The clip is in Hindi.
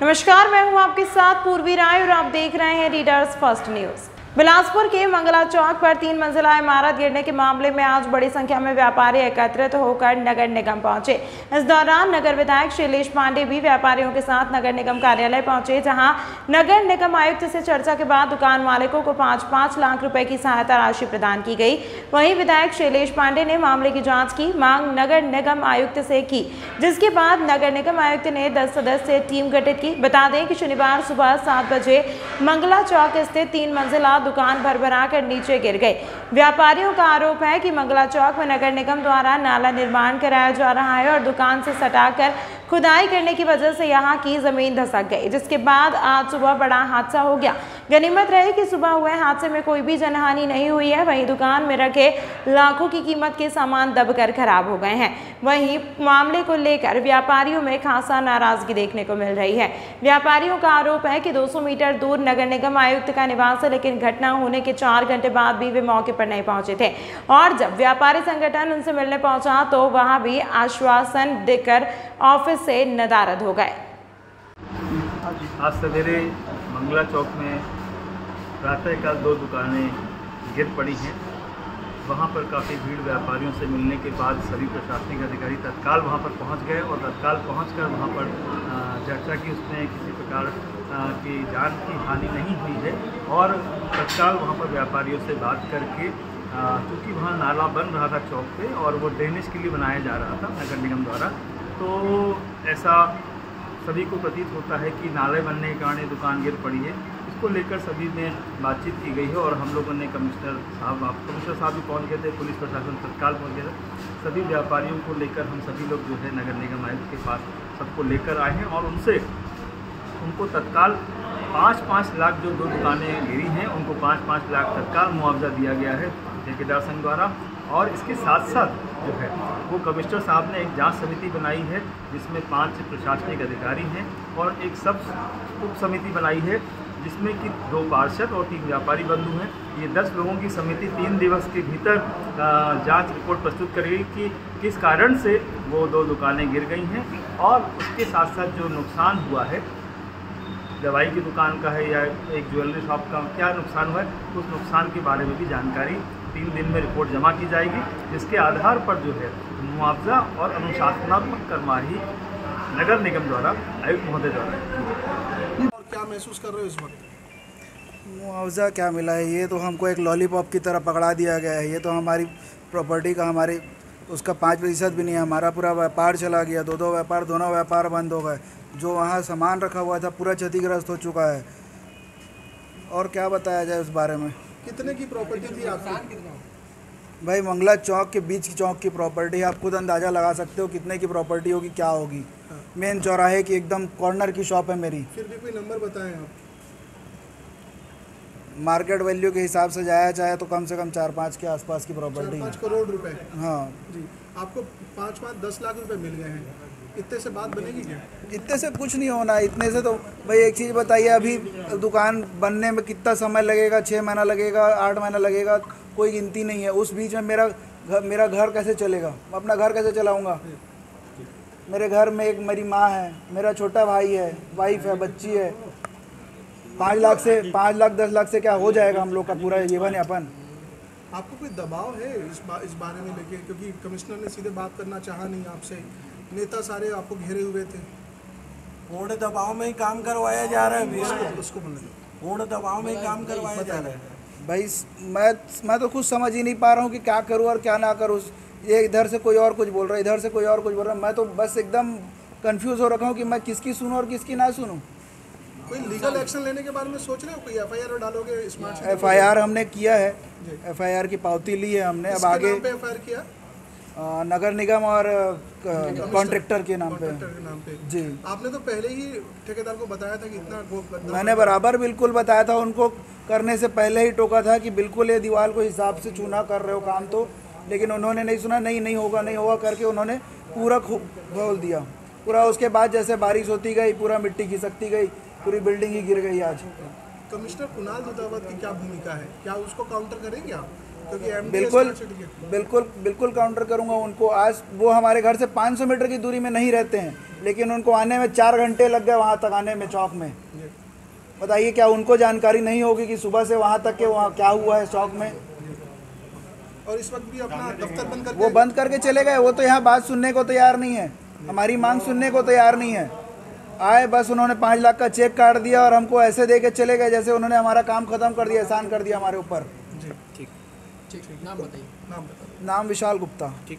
नमस्कार, मैं हूं आपके साथ पूर्वी राय और आप देख रहे हैं रीडर्स फर्स्ट न्यूज। बिलासपुर के मंगला चौक पर 3 मंजिला इमारत गिरने के मामले में आज बड़ी संख्या में व्यापारी एकत्रित होकर नगर निगम पहुंचे। इस दौरान नगर विधायक शैलेश पांडे भी व्यापारियों के साथ नगर निगम कार्यालय पहुंचे, जहां नगर निगम आयुक्त से चर्चा के बाद दुकान मालिकों को 5-5 लाख रुपए की सहायता राशि प्रदान की गई। वहीं विधायक शैलेश पांडे ने मामले की जाँच की मांग नगर निगम आयुक्त से की, जिसके बाद नगर निगम आयुक्त ने 10 सदस्यीय टीम गठित की। बता दें कि शनिवार सुबह 7 बजे मंगला चौक स्थित 3 मंजिला दुकान भरभरा कर नीचे गिर गई। व्यापारियों का आरोप है कि मंगला चौक में नगर निगम द्वारा नाला निर्माण कराया जा रहा है और दुकान से सटाकर खुदाई करने की वजह से यहां की जमीन धसक गई, जिसके बाद आज सुबह बड़ा हादसा हो गया। गनीमत रही कि सुबह हुए हादसे में कोई भी जनहानि नहीं हुई है। वहीं दुकान में रखे लाखों की कीमत के सामान दबकर खराब हो गए हैं। वहीं मामले को लेकर व्यापारियों में खासा नाराजगी देखने को मिल रही है। व्यापारियों का आरोप है कि 200 मीटर दूर नगर निगम आयुक्त का निवास है, लेकिन घटना होने के 4 घंटे बाद भी वे मौके पर नहीं पहुंचे थे और जब व्यापारी संगठन उनसे मिलने पहुंचा तो वहां भी आश्वासन देकर ऑफिस से नदारद हो गए। आज सवेरे मंगला चौक में प्रातःकाल 2 दुकानें गिर पड़ी हैं। वहाँ पर काफ़ी भीड़, व्यापारियों से मिलने के बाद सभी प्रशासनिक अधिकारी तत्काल वहाँ पर पहुँच गए और तत्काल पहुँचकर वहाँ पर चर्चा की। उसमें किसी प्रकार की जान की हानि नहीं हुई है और तत्काल वहाँ पर व्यापारियों से बात करके, क्योंकि वहाँ नाला बन रहा था चौक पे और वो ड्रेनेज के लिए बनाया जा रहा था नगर निगम द्वारा, तो ऐसा सभी को प्रतीत होता है कि नाले बनने के कारण ये दुकान गिर पड़ी है। इसको लेकर सभी में बातचीत की गई है और हम लोगों ने कमिश्नर साहब भी पहुंच गए थे, पुलिस प्रशासन तत्काल पहुंच गया था। सभी व्यापारियों को लेकर हम सभी लोग जो है नगर निगम आयुक्त के पास सबको लेकर आए हैं और उनको तत्काल 5-5 लाख, जो 2 दुकानें गिरी हैं उनको 5-5 लाख तत्काल मुआवजा दिया गया है ठेकेदार संघ द्वारा। और इसके साथ साथ जो है वो कमिश्नर साहब ने एक जांच समिति बनाई है जिसमें 5 प्रशासनिक अधिकारी हैं और एक सब उप समिति बनाई है जिसमें कि 2 पार्षद और 3 व्यापारी बंधु हैं। ये 10 लोगों की समिति 3 दिवस के भीतर जांच रिपोर्ट प्रस्तुत करेगी कि किस कारण से वो 2 दुकानें गिर गई हैं और उसके साथ साथ जो नुकसान हुआ है, दवाई की दुकान का है या एक ज्वेलरी शॉप का, क्या नुकसान हुआ है, उस नुकसान के बारे में भी जानकारी 3 दिन में रिपोर्ट जमा की जाएगी, जिसके आधार पर जो है मुआवजा और अनुशासनात्मक कार्यवाही नगर निगम द्वारा, आयुक्त महोदय द्वारा। और क्या महसूस कर रहे हो इस वक्त? मुआवजा क्या मिला है, ये तो हमको एक लॉलीपॉप की तरह पकड़ा दिया गया है। ये तो हमारी प्रॉपर्टी का, हमारी उसका 5% भी नहीं है। हमारा पूरा व्यापार चला गया, दोनों व्यापार बंद हो गए। जो वहाँ सामान रखा हुआ था पूरा क्षतिग्रस्त हो चुका है। और क्या बताया जाए उस बारे में। कितने की प्रॉपर्टी थी आपकी? भाई मंगला चौक के बीच की चौक की प्रॉपर्टी, आप खुद अंदाज़ा लगा सकते हो कितने की प्रॉपर्टी होगी, क्या होगी। मेन चौराहे की एकदम कॉर्नर की शॉप है मेरी। फिर भी कोई नंबर बताएं आप। मार्केट वैल्यू के हिसाब से जाया चाहे तो कम से कम 4-5 के आसपास की प्रॉपर्टी 4-5 करोड़ रुपए। हाँ जी, आपको 5-10 लाख रुपए मिल गए हैं। इतने से बात बनेगी क्या? इतने से कुछ नहीं होना। इतने से तो भाई एक चीज़ बताइए, अभी दुकान बनने में कितना समय लगेगा? 6 महीना लगेगा, 8 महीना लगेगा, कोई गिनती नहीं है। उस बीच में मेरा घर कैसे चलेगा? मैं अपना घर कैसे चलाऊँगा? मेरे घर में एक मेरी माँ है, मेरा छोटा भाई है, वाइफ है, बच्ची है। 5 लाख 10 लाख से क्या हो जाएगा हम लोग का पूरा जीवन यापन? आपको कोई दबाव है इस बारे में लेके? क्योंकि कमिश्नर ने सीधे बात करना चाहा नहीं आपसे, नेता सारे आपको घेरे हुए थे। पूर्ण दबाव में ही काम करवाया जा रहा है। उसको बोले पूर्ण दबाव में ही काम करवाया जा रहा है। भाई मैं तो खुद समझ ही नहीं पा रहा हूँ कि क्या करूँ और क्या ना करूँ। ये इधर से कोई और कुछ बोल रहा है, इधर से कोई और कुछ बोल रहा है। मैं तो बस एकदम कंफ्यूज हो रखा हूँ कि मैं किसकी सुनूँ और किसकी ना सुनूँ। कोई लीगल एक्शन लेने के बारे में सोच रहे हो? कोई FIR डालोगे स्मार्ट सिटी? FIR हमने किया है, FIR की पावती ली है हमने। अब आगे FIR किया नगर निगम और कॉन्ट्रैक्टर के नाम पे जी। आपने तो पहले ही ठेकेदार को बताया था कि इतना मैंने बराबर बिल्कुल बताया था उनको, करने से पहले ही टोका था कि बिल्कुल ये दीवार को हिसाब से चूना कर रहे हो काम तो, लेकिन उन्होंने नहीं सुना। नहीं होगा करके उन्होंने पूरा खोल दिया पूरा। उसके बाद जैसे बारिश होती गई पूरा मिट्टी खिसकती गई, पूरी बिल्डिंग ही गिर गई। आज कमिश्नर कुणाल दुधावत की क्या भूमिका है? क्या उसको काउंटर करेंगे आप? क्योंकि MDS बिल्कुल का certificate- बिल्कुल बिल्कुल काउंटर करूंगा उनको। आज वो हमारे घर से 500 मीटर की दूरी में नहीं रहते हैं, लेकिन उनको आने में 4 घंटे लग गए वहाँ तक आने में चौक में। बताइए क्या उनको जानकारी नहीं होगी कि सुबह से वहाँ तक के वहाँ क्या हुआ है चौक में? और इस वक्त भी अपना दफ्तर बंद करके वो बंद करके चले गए। वो तो यहाँ बात सुनने को तैयार नहीं है, हमारी मांग सुनने को तैयार नहीं है। आए बस उन्होंने 5 लाख का चेक काट दिया और हमको ऐसे दे के चले गए जैसे उन्होंने हमारा काम खत्म कर दिया, एहसान कर दिया हमारे ऊपर। जी ठीक नाम बताइए। नाम विशाल गुप्ता। ठीक